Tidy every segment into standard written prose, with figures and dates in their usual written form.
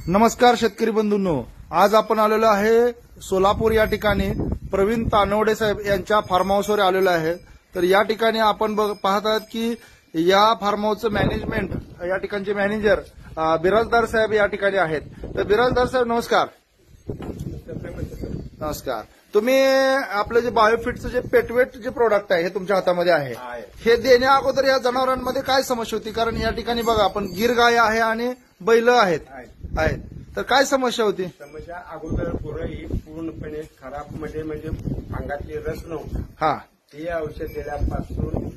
नमस्कार शेतकरी बंधूंनो, आज आपण आलेलो आहे सोलापूर या ठिकाणी प्रवीण तानवडे साहेब यांच्या फार्म हाऊसवर आलेलो आहे। तर या ठिकाणी आपण पाहत आहात की या फार्म हाऊसचं मॅनेजमेंट या ठिकाणचे मॅनेजर बिराजदार साहेब या ठिकाणी आहेत। तर बिराजदार साहेब नमस्कार। नमस्कार। तुम्ही आपलं जे बायोफिटचं जे पेटवेट जे प्रोडक्ट आहे हे तुमच्या हातामध्ये आहे, हे देण्या अगोदर या जनावरांमध्ये काय समस्या होती? कारण या ठिकाणी बघा आपण गिर गाय आहे आणि बैल आहेत, तर काय समस्या होती? समस्या अगोदर पुरं ही पूर्णपणे खराब म्हणजे अंगातली रस नव्हता। हा, ते औषध दिल्यापासून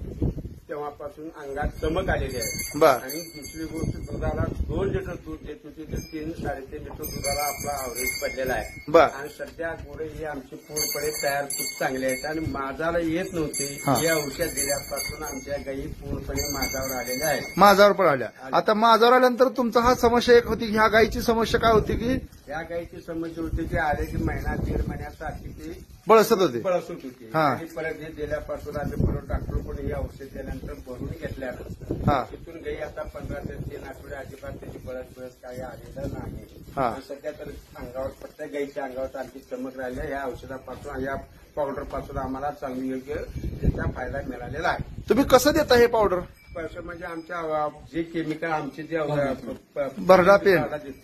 तेव्हापासून अंगात चमक आलेली आहे। बर। आणि दुसरी गोष्ट दुधाला 2 लिटर दूध देत होती तर 3-3.5 लिटर दुधाला आपला अवरेज पडलेला आहे। बर। आणि सध्या गुरे ही आमची पूर्णपणे तयार खूप चांगली आहेत आणि माझाला येत नव्हती। हा। हे औषध दिल्यापासून आमच्या गायी पूर्णपणे माझावर आलेल्या आहेत। माझावर पण आल्या। आता माझावर आल्यानंतर तुमचा हा समस्या एक होती, ह्या गायीची समस्या काय होती की या गायीची समस्या होती की आले की महिना 1.5 महिन्यासाठी ती बळसत होती। बळसत होती। हा। आणि परत हे दिल्यापासून आता परत डॉक्टर पण हे औषध दिल्यानंतर भरून घेतल्यानंतर हा। तिथून गाई आता 15 ते 3 आठवडे अजिबात त्याची बळस काही आलेलं नाही। हा। आणि सध्या तर अंगावर प्रत्येक गाईच्या अंगावर आणखी चमक राहिली आहे। या औषधापासून या पावडर पासून आम्हाला चांगली योग्य त्याचा फायदा मिळालेला आहे। तुम्ही कसं देता हे पावडर? पैसे म्हणजे आमच्या जे केमिकल आमचे जे भरडा पेंड देतो